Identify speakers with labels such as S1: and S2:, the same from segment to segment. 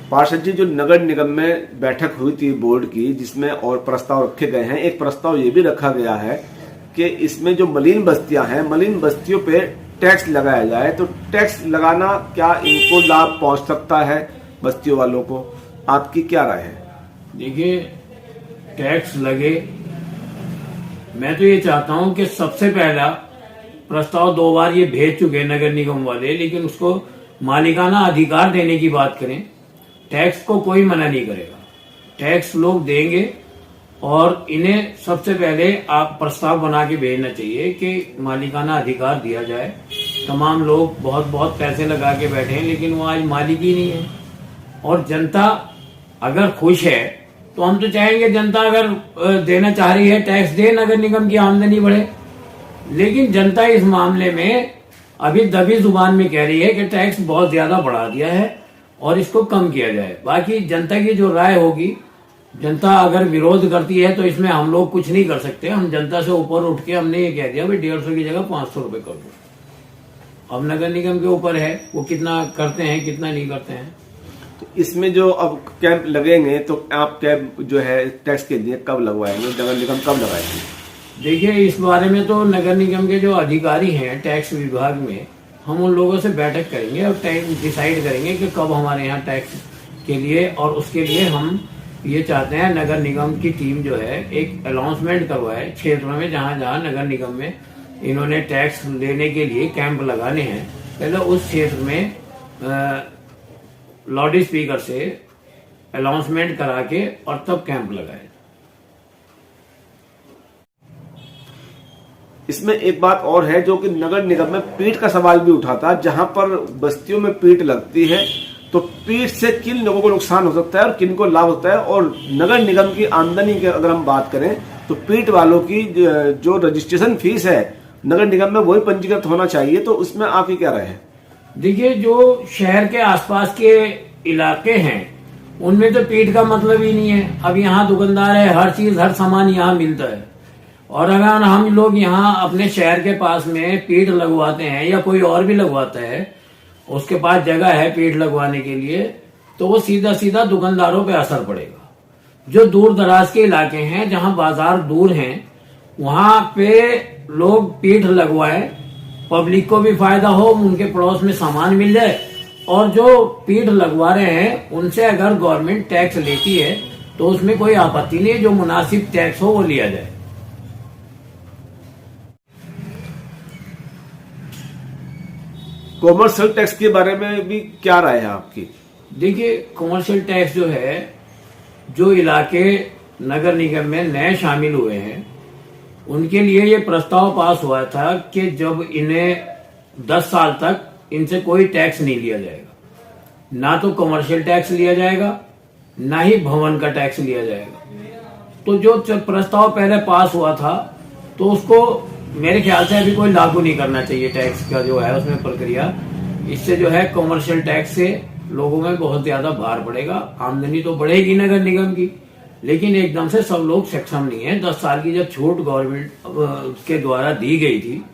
S1: पार्षद जी, जो नगर निगम में बैठक हुई थी बोर्ड की, जिसमें और प्रस्ताव रखे गए हैं, एक प्रस्ताव ये भी रखा गया है कि इसमें जो मलिन बस्तियां हैं, मलिन बस्तियों पे टैक्स लगाया जाए। तो टैक्स लगाना क्या इनको लाभ पहुंच सकता है बस्तियों वालों को? आपकी क्या राय है?
S2: देखिए, टैक्स लगे, मैं तो ये चाहता हूं कि सबसे पहला प्रस्ताव 2 बार ये भेज चुके हैं नगर निगम वाले, लेकिन उसको मालिकाना अधिकार देने की बात करें। टैक्स को कोई मना नहीं करेगा, टैक्स लोग देंगे और इन्हें सबसे पहले आप प्रस्ताव बना के भेजना चाहिए कि मालिकाना अधिकार दिया जाए। तमाम लोग बहुत बहुत पैसे लगा के बैठे हैं, लेकिन वो आज मालिक ही नहीं है। और जनता अगर खुश है तो हम तो चाहेंगे जनता अगर देना चाह रही है टैक्स दे, नगर निगम की आमदनी बढ़े। लेकिन जनता इस मामले में अभी दबी जुबान में कह रही है कि टैक्स बहुत ज्यादा बढ़ा दिया है और इसको कम किया जाए। बाकी जनता की जो राय होगी, जनता अगर विरोध करती है तो इसमें हम लोग कुछ नहीं कर सकते। हम जनता से ऊपर उठ के हमने ये कह दिया भाई 150 की जगह 500 रुपए कर दो। अब नगर निगम के ऊपर है वो कितना करते हैं कितना नहीं करते हैं।
S1: तो इसमें जो अब कैंप लगेंगे, तो आप कैंप जो है टैक्स के लिए कब लगवाएंगे? नगर निगम कब लगाएंगे?
S2: देखिए, इस बारे में तो नगर निगम के जो अधिकारी हैं टैक्स विभाग में, हम उन लोगों से बैठक करेंगे और टाइम डिसाइड करेंगे कि कब हमारे यहाँ टैक्स के लिए, और उसके लिए हम ये चाहते हैं नगर निगम की टीम जो है एक अनाउंसमेंट करवाए क्षेत्रों में, जहाँ जहाँ नगर निगम में इन्होंने टैक्स लेने के लिए कैंप लगाने हैं। पहले उस क्षेत्र में लाउड स्पीकर से अनाउंसमेंट करा के और तब कैंप लगाए।
S1: इसमें एक बात और है जो कि नगर निगम में पीठ का सवाल भी उठा था। जहां पर बस्तियों में पीठ लगती है तो पीठ से किन लोगों को नुकसान हो सकता है और किन को लाभ होता है? और नगर निगम की आमदनी की अगर हम बात करें तो पीठ वालों की जो रजिस्ट्रेशन फीस है नगर निगम में वही पंजीकृत होना चाहिए। तो उसमें आपकी क्या राय है?
S2: देखिए, जो शहर के आसपास के इलाके हैं उनमें तो पीठ का मतलब ही नहीं है। अब यहाँ दुकानदार है, हर चीज हर सामान यहाँ मिलता है, और अगर हम लोग यहाँ अपने शहर के पास में पीठ लगवाते हैं या कोई और भी लगवाता है, उसके पास जगह है पीठ लगवाने के लिए, तो वो सीधा सीधा दुकानदारों पे असर पड़ेगा। जो दूर दराज के इलाके हैं जहाँ बाजार दूर हैं, वहां पे लोग पीठ लगवाए, पब्लिक को भी फायदा हो, उनके पड़ोस में सामान मिल जाए, और जो पीठ लगवा रहे हैं उनसे अगर गवर्नमेंट टैक्स लेती है तो उसमें कोई आपत्ति नहीं है। जो मुनासिब टैक्स हो वो लिया जाए।
S1: कॉमर्शियल टैक्स के बारे में भी क्या राय है आपकी?
S2: देखिए, कॉमर्शियल टैक्स जो है, जो इलाके नगर निगम में नए शामिल हुए हैं उनके लिए ये प्रस्ताव पास हुआ था कि जब इन्हें 10 साल तक इनसे कोई टैक्स नहीं लिया जाएगा, ना तो कॉमर्शियल टैक्स लिया जाएगा ना ही भवन का टैक्स लिया जाएगा। तो जो प्रस्ताव पहले पास हुआ था तो उसको मेरे ख्याल से अभी कोई लागू नहीं करना चाहिए। टैक्स का जो है उसमें प्रक्रिया, इससे जो है कॉमर्शियल टैक्स से लोगों में बहुत ज्यादा भार पड़ेगा। आमदनी तो बढ़ेगी नगर निगम की, लेकिन एकदम से सब लोग सक्षम नहीं है। 10 साल की जब छूट गवर्नमेंट के द्वारा दी गई थी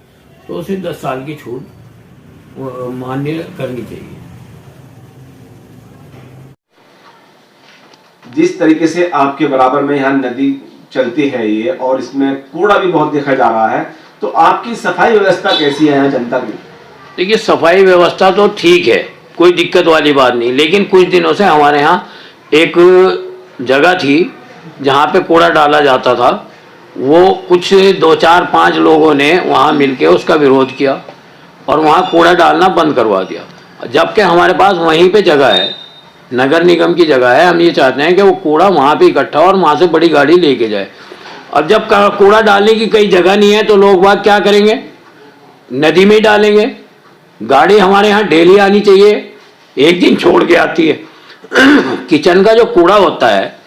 S2: तो उसे 10 साल की छूट मान्य करनी चाहिए।
S1: जिस तरीके से आपके बराबर में यहाँ नदी चलती है ये, और इसमें कूड़ा भी बहुत देखा जा रहा है, तो आपकी सफाई व्यवस्था कैसी है यहाँ जनता की?
S2: देखिए, सफाई व्यवस्था तो ठीक है, कोई दिक्कत वाली बात नहीं, लेकिन कुछ दिनों से हमारे यहाँ एक जगह थी जहाँ पे कूड़ा डाला जाता था, वो कुछ 2, 4, 5 लोगों ने वहाँ मिलके उसका विरोध किया और वहाँ कूड़ा डालना बंद करवा दिया। जबकि हमारे पास वहीं पे जगह है, नगर निगम की जगह है। हम ये चाहते हैं कि वो कूड़ा वहाँ पे इकट्ठा और वहाँ से बड़ी गाड़ी लेके जाए। अब जब कूड़ा डालने की कई जगह नहीं है तो लोग बात क्या करेंगे? नदी में ही डालेंगे। गाड़ी हमारे यहाँ डेली आनी चाहिए, एक दिन छोड़ के आती है। किचन का जो कूड़ा होता है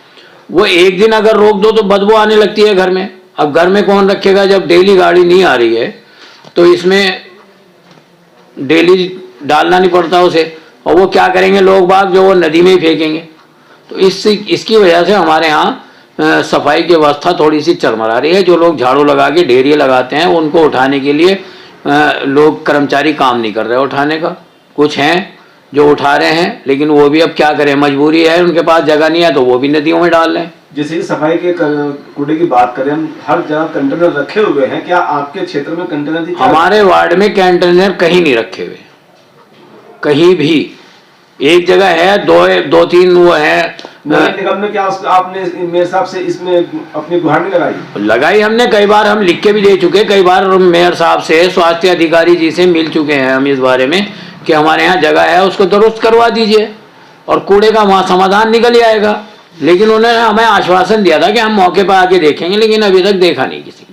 S2: वो एक दिन अगर रोक दो तो बदबू आने लगती है घर में। अब घर में कौन रखेगा जब डेली गाड़ी नहीं आ रही है? तो इसमें डेली डालना नहीं पड़ता उसे, और वो क्या करेंगे लोग बाग, जो वो नदी में ही फेंकेंगे। तो इसकी वजह से हमारे यहाँ सफाई की व्यवस्था थोड़ी सी चरमरा रही है। जो लोग झाड़ू लगा के ढेरी लगाते हैं उनको उठाने के लिए लोग कर्मचारी काम नहीं कर रहे उठाने का। कुछ हैं जो उठा रहे हैं, लेकिन वो भी अब क्या करें, मजबूरी है, उनके पास जगह नहीं है तो वो भी नदियों में डाल रहे हैं।
S1: जैसे कि सफाई के कूड़े की बात करें, हम हर जगह कंटेनर रखे हुए हैं, क्या आपके क्षेत्र में कंटेनर की
S2: हमारे वार्ड में कंटेनर कहीं नहीं रखे हुए, कहीं भी। एक जगह है, दो तीन वो है।
S1: नगर निगम में क्या आपने मेरे हिसाब से इसमें अपनी गुहार नहीं
S2: लगाई हमने, कई बार हम लिख के भी दे चुके, कई बार मेयर साहब से, स्वास्थ्य अधिकारी जी से मिल चुके हैं हम इस बारे में कि हमारे यहाँ जगह है, उसको दुरुस्त करवा दीजिए और कूड़े का वहाँ समाधान निकल ही आएगा। लेकिन उन्होंने हमें आश्वासन दिया था कि हम मौके पर आके देखेंगे, लेकिन अभी तक देखा नहीं किसी।